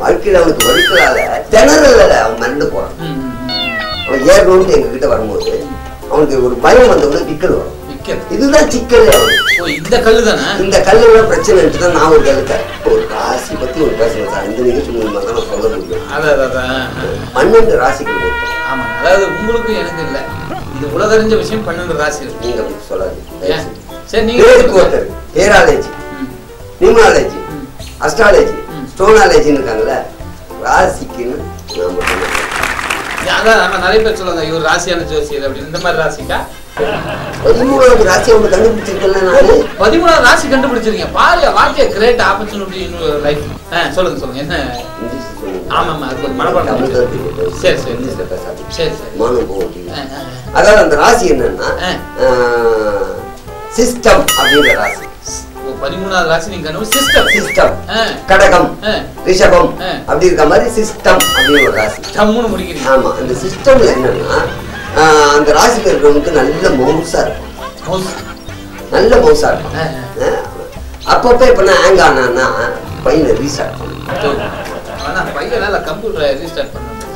வாழ்க்கையில் அவனுக்கு வலிக்கலால திணறல அவன் மறந்து போறான். அவன் ஏறணும்னு எங்ககிட்ட வரும்போது அவனுக்கு ஒரு பயம் வந்தவங்க விக்கல் வரும். இதுதான் சிக்கல். இந்த கல்லு தானே இந்த கல்லுல பிரச்சனை தான். நான் ஒரு கல்லுத்தேன் ஒரு ராசி பத்தி ஒரு பேசுறேன் சார். இந்த நிகழ்ச்சி மூலமா தான் நான் சொல்ல முடியும். 12 ராசிகள் கொடுத்தோம். ஆமா, அதாவது உங்களுக்கு எனக்கு இல்ல, இது உலகறிஞ்ச விஷயம். 12 ராசி இருக்கு. நீங்க அப்படி சொல்லாதீங்க. சரி, நீங்க ஒருத்தர் பேராலஜி, நியூமராலஜி, அஸ்ட்ராலஜி, ஸ்டோனாலஜின்னு இருக்காங்கல்ல, ராசிக்குன்னு நான் மட்டும் அதான் நிறைய பேர் சொல்லுவாங்க இவர் ராசியான ஜோசியர் அப்படின்னு. இந்த மாதிரி ராசிக்கா 13வது ராசி அவங்க கண்டுபிடிச்சிருக்கல. நான் 13வது ராசி கண்டுபிடிச்சிருக்கீங்க பாருங்க. வாக்கிய கிரேட் ஆப்பர்ச்சுனிட்டி இன் லைஃப். சொல்லுங்க சொல்லுங்க என்ன? ஆமாமா, அது கொஞ்சம் மனப்பாடம். சரி சரி சரி சரி மானம் போகும். அதாவது அந்த ராசி என்னன்னா சிஸ்டம் அப்படிங்கிற ராசி. 13வது ராசி நீங்க சிஸ்டம். சிஸ்டம் கடகம் ரிஷபம் அப்படி இருக்க மாதிரி சிஸ்டம் அப்படின்னு ஒரு ராசி. டம்முன்னு முடிக்கிறீங்க. ஆமா, அந்த சிஸ்டம்ல என்னன்னா அந்த ராசியில் இருக்கிறவங்களுக்கு நல்ல மவுசா இருக்கும். நல்ல மவுசா இருக்கும். அப்பப்ப இப்ப நான் ஹேங் ஆனா பையனை ரீஸ்டார்ட் பண்ணுவேன்.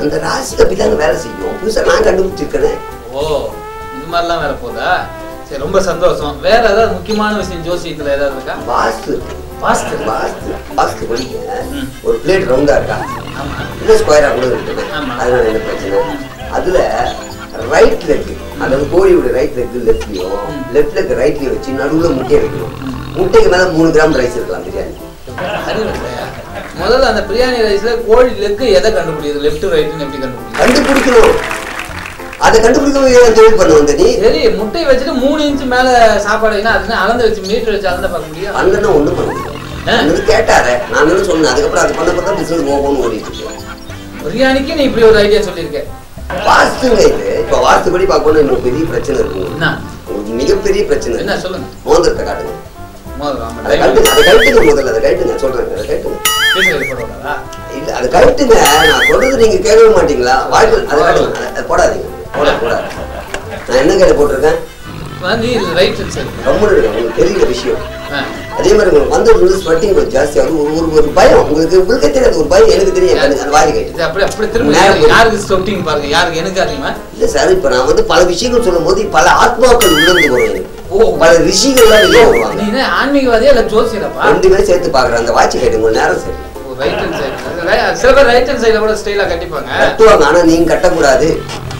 அந்த ராசி அப்படிதாங்க வேலை செய்யும். புதுசா நான் கண்டுபிடிச்சிருக்கேன். ஓ, இது மாதிரிலாம் வேலை போதா? சரி, ரொம்ப சந்தோஷம். வேற ஏதாவது முக்கியமான விஷயம் ஜோசியத்துல ஏதாவது இருக்கா? வாஸ்து. வாஸ்து வாஸ்து வாஸ்து படிக்க ஒரு பிளேட் ரவுண்டா இருக்கா, இல்ல ஸ்கொயரா கூட இருக்கு. அதனால என்ன பிரச்சனை? அதுல ரைட் லெக், அதாவது கோழியோட ரைட் லெக் லெஃப்ட்லயும், லெஃப்ட் லெக் ரைட்லயும் வச்சு நடுவுல முட்டையை வைக்கணும். முட்டைக்கு மேல 3 கிராம் ரைஸ் இருக்கலாம் பிரியாணி. முதல்ல அந்த பிரியாணி ரைஸ்ல கோழி லெக் எதை கண்டுபிடிக்குது? லெஃப்ட் ரைட்னு எப்படி கண்டுபிடிக்கணும்? அதை கண்டுபிடிக்க தொழில் பண்ணுவோம். நீ சரி, முட்டை வச்சுட்டு 3 இன்ச் மேல சாப்பாடுனா அதுனா அளந்து வச்சு மீட்டர் வச்சு அளந்து பார்க்க முடியும். அண்ணன் ஒண்ணும் பண்ண முடியும். கேட்டாரு, நான் சொன்னேன். அதுக்கப்புறம் அது பண்ண பார்த்தா பிசினஸ் ஓபன் ஓடிட்டு இருக்கு. பிரியாணிக்கு நீ இப்படி ஒரு ஐடியா சொல்லியிருக்க. வாஸ்துங்க இது. இப்ப வாஸ்துபடி பார்க்கணும். இன்னும் பெரிய பிரச்சனை இருக்கு. ஒரு மிகப்பெரிய பிரச்சனை. என்ன சொல்லுங்க? மோதிரத்தை காட்டுங்க. அதை கழட்டுங்க. முதல்ல அதை கழட்டுங்க. சொல்றேன், அதை கழட்டுங்க. இல்ல, அதை கழட்டுங்க. நான் சொல்றது நீங்க கேட்கவே மாட்டீங்களா? வாழ்க்கை அதை காட்டுங்க. அதை போடாதீங்க. போடாது. நான் என்ன கையில போட்டிருக்கேன்? உங்களுக்கு தெரியல விஷயம். அதே மாதிரி உங்களுக்கு வந்து ஸ்வெட்டிங் கொஞ்சம் ஜாஸ்தியா ஒரு பயம் உங்களுக்கே தெரியாது. ஒரு பயம் எனக்கு தெரியும். அந்த வாரி கைட்டு இல்ல சார். இப்ப நான் வந்து பல விஷயங்கள் சொல்லும் போது பல ஆத்மாக்கள் உள்ளிருந்து வரும். பல ரிஷிகள் வெளியே வருவாங்க. ஆன்மீகவாதியா இல்ல ஜோசியரப்பா? 2 பேரும் சேர்த்து பாக்குறேன். அந்த வாட்சி கைட்டு உங்க நேரம் சரி. சில பேர் ரைட் ஹேண்ட் சைடுல கூட ஸ்டைலா கட்டிப்பாங்க. கட்டுவாங்க. ஆனா நீங்க கட்டக்கூடாது.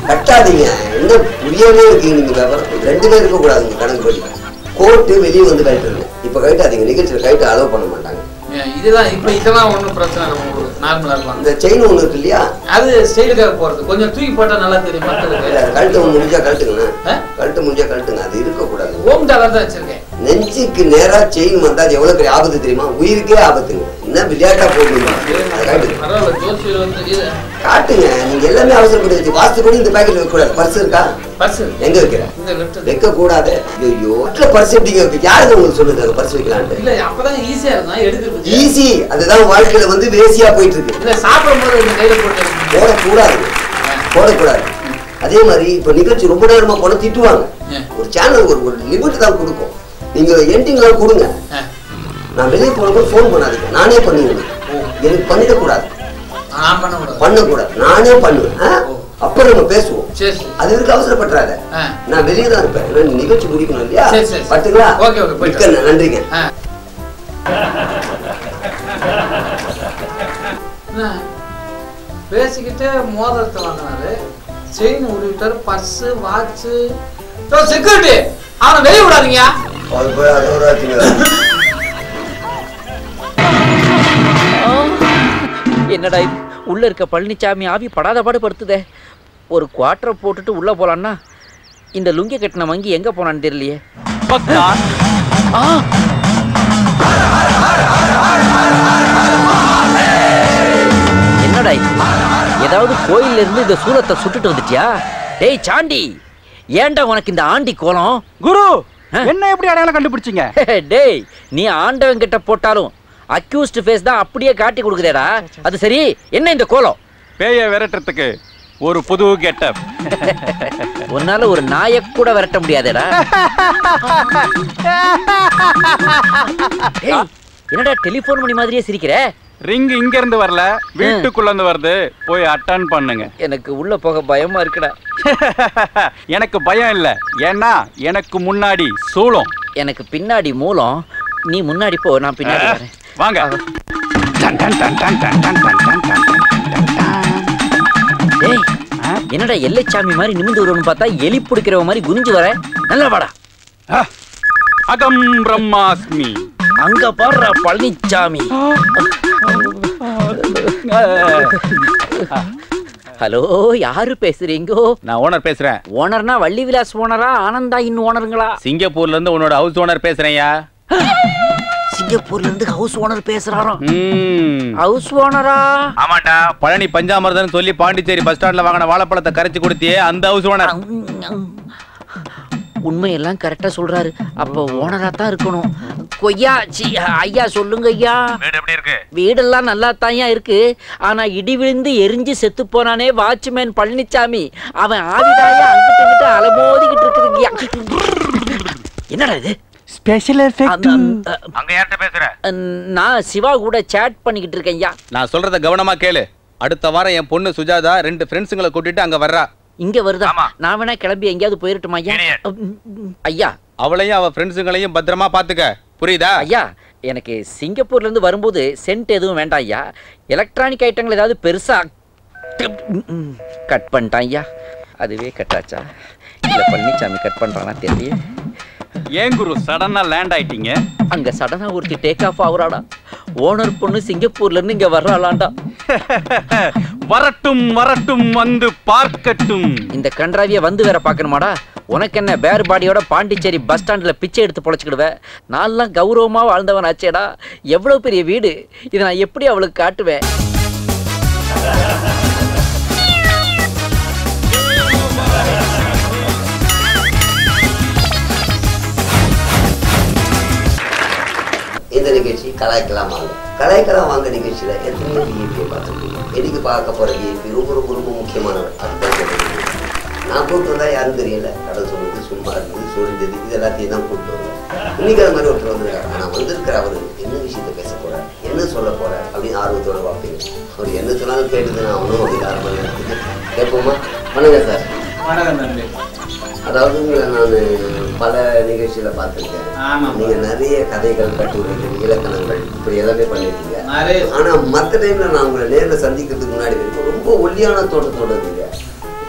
கட்டாதீங்க. என்ன புரியவே இருக்கீங்க நீங்க? விவரம் 2 பேர் இருக்க கூடாது. கணக்கு படி கோட்டு வெளியே வந்து கட்டுருங்க. இப்ப கட்டாதீங்க. நிகழ்ச்சியில கைட்டு அலோவ் பண்ண மாட்டாங்க. இதெல்லாம் இப்ப இதெல்லாம் ஒன்றும் பிரச்சனை இல்லை. நார்மலா இருக்கலாம். இந்த செயின் ஒண்ணு இருக்கு இல்லையா, அது ஸ்டைலுக்காக போறது. கொஞ்சம் தூக்கி போட்டா நல்லா தெரியும் மக்களுக்கு. கழுத்து முடிஞ்சா கழுத்துங்க. கழுத்து முடிஞ்சா கழுத்துங்க. அது இருக்கக்கூடாது. ஓம் டாலர் தான் வச்சிருக்கேன். நெஞ்சுக்கு நேரா செயின் வந்தா அது எவ்வளவு பெரிய ஆபத்து தெரியுமா? உயிருக்கே ஆபத்துங்க. என்ன விளையாட்டா போடுங்க. காட்டுங்க. நீங்க எல்லாமே அவசரப்பட்டு வச்சு வாஸ்து கூட இந்த பேக்கெட் வைக்க கூடாது. பர்ஸ் இருக்கா? பர்ஸ் எங்க வைக்கிற? வைக்க கூடாது. ஐயோ, பர்ஸ் எப்படிங்க வைக்க? யாருக்கு உங்களுக்கு சொல்லுங்க பர்ஸ் வைக்கலான்ட்டு? இல்ல, அப்பதான் ஈஸியா இருக்கும் எடுக்கிறது. ஈஸி. அதுதான் வாழ்க்கையில வந்து வேசியா போயிட்டு இருக்கு. இல்ல, சாப்பிடும்போது கையில போட்டு போடக்கூடாது. போடக்கூடாது. அதே மாதிரி இப்ப நிகழ்ச்சி ரொம்ப நேரமா போன திட்டுவாங்க. ஒரு சேனல் ஒரு லிமிட் தான் கொடுக்கும். நீங்க எண்டிங்லாம் கொடுங்க. நான் வெளியே போனப்போ ஃபோன் பண்ணாதீங்க. நானே பண்ணுவேன். எனக்கு பண்ணிடக்கூடாது. பண்ணக்கூடாது. நானே பண்ணுவேன். அப்புறம் நம்ம பேசுவோம். அது வரைக்கும் அவசரப்பட்டுறாத. நான் வெளியே தான் இருப்பேன். நிகழ்ச்சி முடிக்கணும் இல்லையா? பட்டுங்களா? நன்றிங்க. பேசிக்கிட்டே மோதிரத்தை வாங்கினாரு. செயின் உருவிட்டாரு. Purse, watch. செக்யூரிட்டி அவனை வெளியே விடாதீங்க. என்னடா இது? உள்ள இருக்க பழனிசாமி ஆவி படாத பாடு படுத்துதே. ஒரு குவார்டரை போட்டுட்டு உள்ள போலான்னா இந்த லுங்கி கட்டின மங்கி எங்க போனான்னு தெரியலையே. என்னடா இது? ஏதாவது கோயில்ல இருந்து இந்த சூரத்தை சுட்டுட்டு வந்துட்டியா? டேய் சாண்டி, ஏன்டா உனக்கு இந்த ஆண்டி கோலம்? குரு, என்ன எப்படி அடையாளம் கண்டுபிடிச்சீங்க? டேய், நீ ஆண்டவன் கிட்ட போட்டாலும் அக்யூஸ்ட் ஃபேஸ் தான் அப்படியே காட்டி கொடுக்குதேடா. அது சரி, என்ன இந்த கோலம்? பேயை விரட்டுறதுக்கு ஒரு புது கெட்டப். உன்னால ஒரு நாயை கூட விரட்ட முடியாதேடா. என்னடா டெலிபோன் மணி மாதிரியே சிரிக்கிற? ரிங் இங்க இருந்து வரல, வீட்டுக்குள்ள இருந்து வருது. போய் அட்டன் பண்ணுங்க. எனக்கு உள்ள போக பயமா இருக்குடா. எனக்கு பயம் இல்ல, ஏன்னா எனக்கு முன்னாடி சூளம், எனக்கு பின்னாடி மூலம். நீ முன்னாடி போ, நான் பின்னாடி வரேன். வாங்க. ஏய், என்னடா எல்லைச்சாமி மாதிரி நிமிந்து வருவன்னு பார்த்தா எலி பிடிக்கிறவ மாதிரி குனிஞ்சு வர. நல்லா வாடா. அகம் பிரம்மாஸ்மி. அங்க பாடுற பழனிச்சாமி. ஹலோ, யாரு பேசுறீங்கோ? நான் ஓனர் பேசுறேன். ஓனர்னா வள்ளி விலாஸ் ஓனரா, ஆனந்தா இன் ஓனருங்களா? சிங்கப்பூர்ல இருந்து உன்னோட ஹவுஸ் ஓனர் பேசுறேன்யா. சிங்கப்பூர்ல இருந்து ஹவுஸ் ஓனர் பேசுறாராம். ஹவுஸ் ஓனரா? ஆமாண்டா, பழனி பஞ்சாமிர்தம் சொல்லி பாண்டிச்சேரி பஸ் ஸ்டாண்ட்ல வாங்கின வாழைப்பழத்தை கரைச்சு கொடுத்தியே அந்த ஹவுஸ் ஓனர். உண்மையெல்லாம் கரெக்டா சொல்றாரு. அப்ப ஓனரா தான் இருக்கணும். கொய்யா ஐயா சொல்லுங்க ஐயா. வீடு எப்படி இருக்கு? வீடெல்லாம் நல்லா தாயா இருக்கு. ஆனா இடி விழுந்து எரிஞ்சு செத்து போனானே வாட்ச்மேன் பழனிச்சாமி, அவன் ஆவிதாயா அங்கிட்டு இங்கிட்டு அலமோதிக்கிட்டு இருக்குதுங்கய்யா. என்னடா இது? Special effect. அங்க யார்கிட்ட பேசுற? நான் சிவா கூட சேட் பண்ணிக்கிட்டு இருக்கேன் ஐயா. நான் சொல்றத கவனமா கேளு. அடுத்த வாரம் என் பொண்ணு சுஜாதா 2 ஃப்ரெண்ட்ஸுங்களை கூட்டிட்டு அங்க வர்றா. இங்க வருதா? நான் வேணா கிளம்பி எங்கேயாவது போயிருட்டுமா ஐயா? ஐயா, அவளையும் அவ ஃப்ரெண்ட்ஸுங்களையும் பத்திரமா பாத்துக்க, புரியுதா? ஐயா, எனக்கு சிங்கப்பூர்ல இருந்து வரும்போது சென்ட் எதுவும் வேண்டாம் ஐயா. எலக்ட்ரானிக் ஐட்டங்கள் ஏதாவது பெருசா கட் பண்ணிட்டான் ஐயா. அதுவே கட்டாச்சா இல்ல பழனிச்சாமி கட் பண்றானா தெரியல. ஏன் குரு சடனா லேண்ட் ஆயிட்டீங்க? அங்க சடனா ஒருத்தி டேக் ஆஃப் ஆகுறாடா. ஓனர் பொண்ணு சிங்கப்பூர்ல இருந்து இங்க வர்றாளாண்டா. வரட்டும் வரட்டும், வந்து பார்க்கட்டும். இந்த கன்றாவிய வந்து வேற பாக்கணுமாடா? உனக்கு என்ன பேர் பாடியோட பாண்டிச்சேரி பஸ் ஸ்டாண்ட்ல பிச்சை எடுத்து பொழைச்சிக்கிடுவேன். நான்லாம் கௌரவமா வாழ்ந்தவன் ஆச்சேடா. எவ்வளவு பெரிய வீடு, இதை நான் எப்படி அவளுக்கு காட்டுவேன்? இந்த நிகழ்ச்சி கலாய்க்கலாம் வாங்க. கலாய்க்கலாம் வாங்க நிகழ்ச்சியில எத்தனையோ விஐபியை பார்த்துருக்கீங்க. எனக்கு பார்க்க போற விஐபி ரொம்ப ரொம்ப ரொம்ப முக்கியமானவர். அதுதான் சொல்றேன். நான் கூப்பிட்டு வந்தா யாரும் தெரியல. கடல் சொன்னது, சும்மா இருந்தது, சொரிஞ்சது, இது எல்லாத்தையும் தான் கூப்பிட்டு வந்தேன். இன்னைக்கு அது மாதிரி ஒருத்தர் வந்திருக்காரு. ஆனால் வந்திருக்கிற அவரு என்ன விஷயத்த பேச போறார், என்ன சொல்ல போறார் அப்படின்னு ஆர்வத்தோட பார்ப்பீங்க. அவர் என்ன சொன்னாலும் கேட்டுது. நான் ஒன்றும் அப்படி 1/2 மணி நேரத்துக்கு கேட்போமா? வணக்கம் சார். வணக்கம் தம்பி. அதாவது உங்களை நான் பல நிகழ்ச்சியில பார்த்துருக்கேன். நீங்க நிறைய கதைகள், கட்டுரைகள், இலக்கணங்கள் இப்படி எல்லாமே பண்ணிருக்கீங்க. ஆனா மற்ற டைம்ல நான் உங்களை நேர்ல சந்திக்கிறதுக்கு முன்னாடி வரைக்கும் ரொம்ப ஒல்லியான தோட்டத்தோட இருக்கீங்க.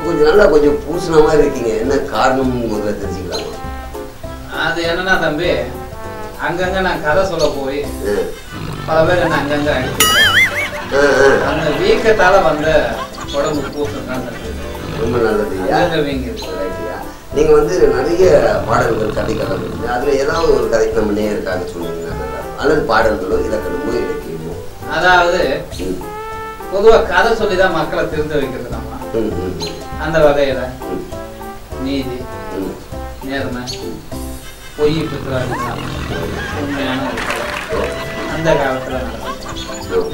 கொஞ்சம் நல்லா கொஞ்சம் பூசண மாதிரி இருக்கீங்க. என்ன காரணம் முதல்ல தெரிஞ்சுக்கலாமா? அது என்னன்னா தம்பி, அங்கங்க நான் கதை சொல்ல போய் பல பேர் என்ன அங்கங்க அடிச்சுட்டேன். அந்த வீக்கத்தால வந்து உடம்பு பூசணம். ரொம்ப நல்லது. நீங்க வந்து நிறைய பாடல்கள், கதைகள் இருக்கு. அதுல ஏதாவது ஒரு கதை நம்ம நேருக்காக சொன்னீங்கன்னா நல்லா, அல்லது பாடல்களோ இலக்கணமோ இலக்கியமோ. அதாவது பொதுவா கதை சொல்லிதான் மக்களை திருந்த வைக்கிறது நம்ம. அந்த வகையில நீதி, நேர்மை, பொய், பித்ராதி உண்மையான அந்த காலத்துல நடக்கும்.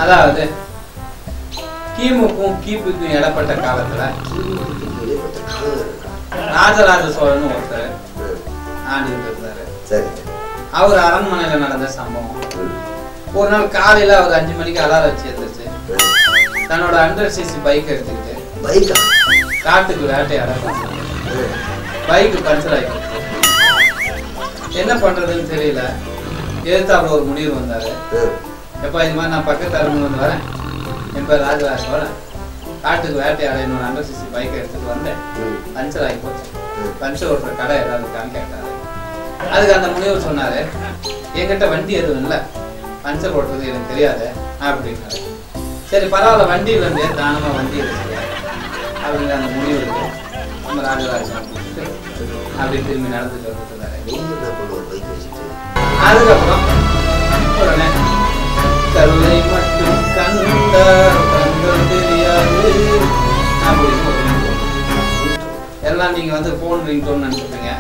அதாவது கிமுக்கும் கிபிக்கும் இடப்பட்ட காலத்துல ராஜராஜ சோழன் ஒருத்தர் ஆண்டுகிட்டு இருந்தாரு. அவர் அரண்மனையில நடந்த சம்பவம். ஒரு நாள் காலையில அவர் 5 மணிக்கு அலாரம் வச்சு இருந்துச்சு. தன்னோட 100cc பைக் எடுத்துக்கிட்டு காட்டுக்கு வேட்டையாட பைக்கு பஞ்சர் ஆகிட்டு என்ன பண்றதுன்னு தெரியல. எதிர்த்தாப்புல ஒரு முடிவு வந்தாரு. எப்ப இது மாதிரி நான் பக்கத்து அரண்மனை வந்து வரேன், என் பேர் ராஜராஜ சோழன், காட்டுக்கு வேட்டையாட என்னோட 100cc பைக்கை எடுத்துட்டு வந்தேன், பஞ்சர் ஆகி போச்சு, பஞ்சர் ஓட்டுற கடை ஏதாவது இருக்கான்னு கேட்டாரு. அதுக்கு அந்த முனிவர் சொன்னாரு, என்கிட்ட வண்டி எதுவும் இல்லை, பஞ்சர் ஓட்டுறது எனக்கு தெரியாது அப்படின்னாரு. சரி பரவாயில்ல, வண்டியில இருந்தே தானமா வண்டி இருக்கு அப்படிங்கிற அந்த முனிவருக்கு நம்ம ராஜராஜன் அப்படி திரும்பி நடந்துட்டு வந்துட்டு இருந்தாரு. அதுக்கப்புறம் உடனே கல்லை மட்டும் கண்டார் கண்கள் தெரியாது அப்படின்னு எல்லாம் நீங்க வந்து போன் ரிங்டோன் நினைச்சிருப்பீங்க.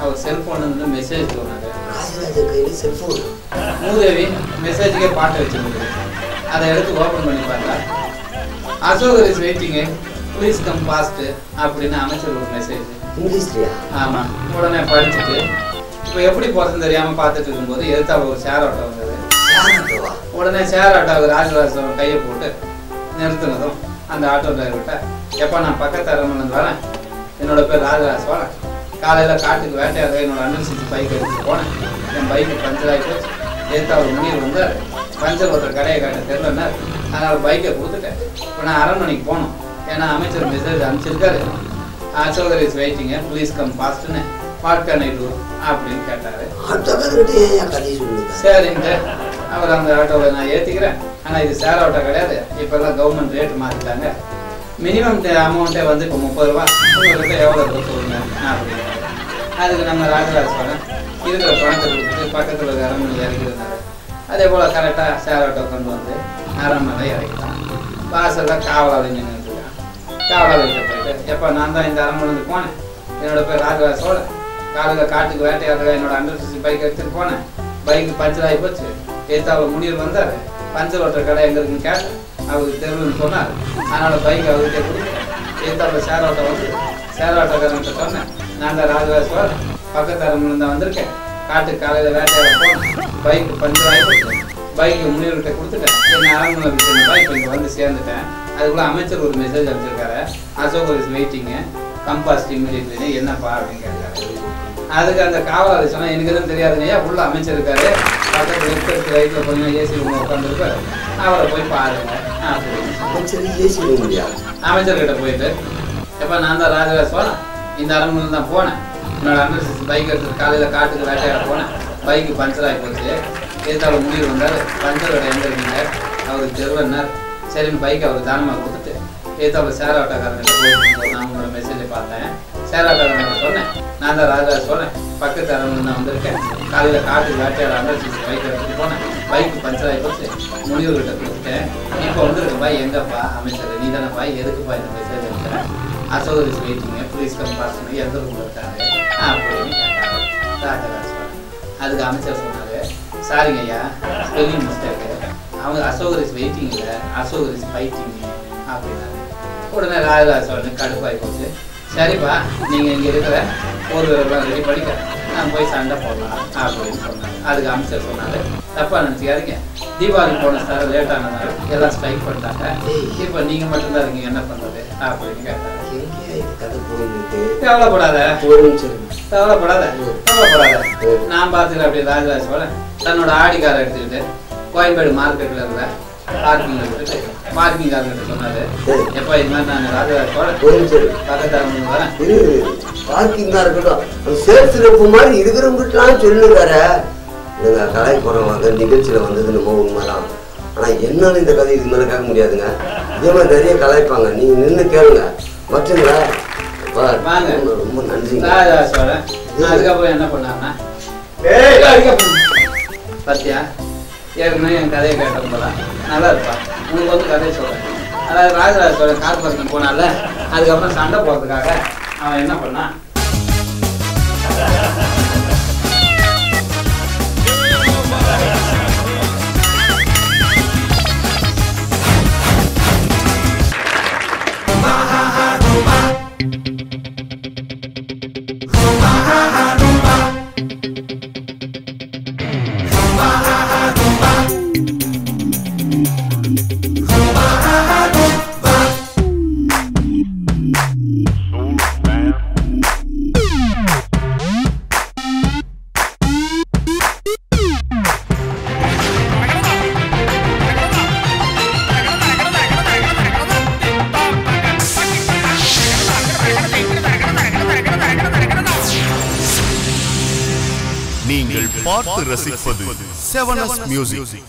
அவர் செல்போன் வந்து மெசேஜ் சொன்னாரு. மூதேவி மெசேஜுக்கே பாட்டு வச்சிருந்தது. அதை எடுத்து ஓபன் பண்ணி பார்த்தா, அசோகர் is waiting, please come fast அப்படின்னு அமைச்சர் ஒரு மெசேஜ். ஆமா, உடனே படிச்சுட்டு இப்போ எப்படி போறதுன்னு தெரியாம பார்த்துட்டு இருக்கும்போது எதிர்த்தாப்புல ஒரு ஷேர் ஆட்டோ வந்தது. உடனே ஷேர் ஆட்டோவுக்கு ராஜராஜன் கையை போட்டு நிறுத்தினதும் அந்த ஆட்டோ டிரைவர்கிட்ட, எப்போ நான் பக்கத்து அரமணிலேருந்து வரேன், என்னோட பேர் ராஜராஜ் வரேன், காலையில் காட்டுக்கு வேட்டையாக என்னோட அண்டர்சிசி பைக் எடுத்துட்டு போனேன், என் பைக்கு பஞ்சர் ஆகி போச்சு, ஏற்ற அவர் முனியில் வந்தார், பஞ்சர் ஒருத்தர் கடையை காட்ட தெரியலன்னார், அதனால் பைக்கை கொடுத்துட்டேன். இப்போ நான் அரண்மனைக்கு போகணும், ஏன்னா அமைச்சர் மெசேஜ் அனுப்பிச்சிருக்காரு, சோதரி இஸ் வெயிட்டிங்க, ப்ளீஸ் கம் ஃபாஸ்ட்டுன்னு, வாட் கேன் ஐ டு அப்படின்னு கேட்டார். சரின்ட்டு அவர் அந்த ஆட்டோவில் நான் ஏற்றிக்கிறேன், ஆனால் இது சேர் ஆட்டோ கிடையாது, இப்போல்லாம் கவர்மெண்ட் ரேட்டு மாற்றிட்டாங்க, மினிமம் அமௌண்ட்டே வந்து இப்போ 30 ரூபா, உங்களுக்கு எவ்வளோ சொல்லுங்க அப்படின்னு. அதுக்கு நம்ம ராஜராஜ் சொன்னேன், இருக்கிற பணத்தை கொடுத்துட்டு பக்கத்தில் இருக்க அரண்மனை இறக்கிருந்தாரு. அதே போல் கரெக்டாக சேர் ஆட்டோ கொண்டு வந்து அரண்மனை இறக்கிட்டான். வாசலில் காவலாளி நின்றுருக்கான். காவலாளிகிட்ட போயிட்டு, எப்போ நான் தான் இந்த அரண்மனைக்கு போனேன், என்னோட பேர் ராஜராஜ் சோழன், காலையில் காட்டுக்கு வேட்டையாக என்னோட அண்டர்சிசி பைக் எடுத்துகிட்டு போனேன், பைக்கு பஞ்சர் ஆகி போச்சு, ஏத்தாவில் முனிவர் வந்தார், பஞ்சர் ஓட்டுற கடை எங்கே இருக்குன்னு கேட்டேன், அவருக்கு தெருவுன்னு சொன்னார், அதனால் பைக் அவர்கிட்ட கொடுத்தேன். ஏத்தாவில் சேர் ஆட்டோ வந்து சேர் ஆட்டோக்காரன்கிட்ட சொன்னேன், நான் தான் ராஜராஜ் சோழன், பக்கத்து அரண்மனை தான் வந்திருக்கேன், காட்டுக்கு காலையில் வேட்டையாக போனேன், பைக்கு பஞ்சர் ஆகி போச்சு, பைக்கு முனிவர்கிட்ட கொடுத்துட்டேன், என்ன அரண்மனை விட்டு பைக் இங்கே வந்து சேர்ந்துட்டேன். அதுக்குள்ளே அமைச்சர் ஒரு மெசேஜ் அனுப்பிச்சிருக்காரு, Ashok is waiting, come fast immediately, என்னப்பா அப்படின்னு கேட்டாரு. அதுக்கு அந்த காவலாளி சொன்னால், எனக்கு எதுவும் தெரியாதுங்கய்யா, உள்ள அமைச்சர் இருக்காரு, பக்கத்தில் லெஃப்ட் ரைட்டில் கொஞ்சம் ஏசி ரூம் உட்காந்துருப்பாரு, அவரை போய் பாருங்க அப்படின்னு. அமைச்சர்கிட்ட போயிட்டு, எப்போ நான் தான் ராஜராஜ் சோழன், இந்த அரண்மனை தான் போனேன், என்னோட அண்டர்சிசி பைக் எடுத்துட்டு காலையில் காட்டுக்கு வேட்டையாக போனேன், பைக்கு பஞ்சர் ஆகி போச்சு, ஏத்தாவில் முனிவர் வந்தார், பஞ்சர் கடை எங்கே இருக்கீங்க, அவருக்கு தெருவன்னார். சரின்னு பைக் அவருக்கு தானமாக கொடுத்துட்டு ஏத்தாவில் சேர் ஆட்டோக்காரங்கிட்ட போயிட்டு நான் உங்களோட மெசேஜை பார்த்தேன், சேர் ஆட்டோக்காரங்கிட்ட சொன்னேன், நான் தான் ராஜராஜ் சோழன், பக்கத்து அரண்மனை தான் வந்திருக்கேன், காலையில் காட்டுக்கு வேட்டையாட அண்டர்சிசி பைக் எடுத்துகிட்டு போனேன், பைக்கு பஞ்சர் ஆகி போச்சு, முனிவர்கிட்ட கொடுத்துட்டேன், இப்போ வந்துருக்கு பாய், எங்கப்பா அமைச்சர், நீ தானே பாய், எதுக்குப்பா இந்த மெசேஜ் எடுக்கிறேன், Ashok is waiting, please come fast, எந்த ரூமில் இருக்காரு அப்படின்னு கேட்டாங்க ராஜராஜ் சோழன். அதுக்கு அமைச்சர் சொன்னார், சாரிங்க ஐயா, ஸ்பெல்லிங் மிஸ்டேக்கு, அவங்க அசோக் இஸ் வெயிட்டிங் இல்லை, அசோக் இஸ் ஃபைட்டிங் அப்படின்னாரு. உடனே ராஜராஜ சோழனுக்கு கடுப்பாகி போச்சு. சரிப்பா, நீங்கள் இங்கே இருக்கிற போர்வெல்லாம் ரெடி பண்ணிக்க, நான் போய் சண்டை போடலாம் அப்படின்னு சொன்னார். அதுக்கு அமைச்சர் சொன்னார், தப்பாக நினச்சிக்காதீங்க, தீபாவளி போன சார் லேட் ஆனதால் எல்லாம் ஸ்ட்ரைக் பண்ணிட்டாங்க, இப்போ நீங்கள் மட்டும்தான் இருக்கீங்க, என்ன பண்ணுறது அப்படின்னு கேட்டார். கவலைப்படாத கவலைப்படாத கவலைப்படாத, நான் பார்த்துக்கிறேன் அப்படி. ராஜராஜ சோழன் தன்னோட ஆடிக்காரை எடுத்துக்கிட்டு கோயம்பேடு மார்க்கெட்டில் இருக்கிற பார்க்கிங் எடுத்துட்டு பார்க்கிங் கார்கிட்ட சொன்னாரு, எப்போ இது மாதிரி நான் ராஜராஜ சோழன் பக்கத்தாரங்க வரேன், பார்க்கிங் தான் இருக்கட்டும், சேல்ஸ் ரெப்பு மாதிரி இருக்கிறவங்கலாம் சொல்லுங்கார நீங்கள் கலை போகிறவங்க நிகழ்ச்சியில் வந்தது நம்ம உண்மைதான். ஆனால் என்னன்னு இந்த கதை இது மேலே கேட்க முடியாதுங்க, இதே மாதிரி நிறைய கலாய்ப்பாங்க, நீங்கள் நின்று கேளுங்க மட்டுங்களா. வாங்க, ரொம்ப நன்றி. ராஜராஜ சோழன் அதுக்கப்புறம் என்ன பண்ணாங்கன்னா, பத்தியா ஏற்கனவே என் கதையை கேட்டது போல நல்லா இருப்பான், உங்களுக்கு வந்து கதையை சொல்கிறேன். அதாவது ராஜராஜ சோழன் கார் பார்க்கிங் போனால அதுக்கப்புறம் சண்டை போகிறதுக்காக அவன் என்ன பண்ணான், நீங்கள் பார்த்து ரசிப்பது 7S மியூசிக்.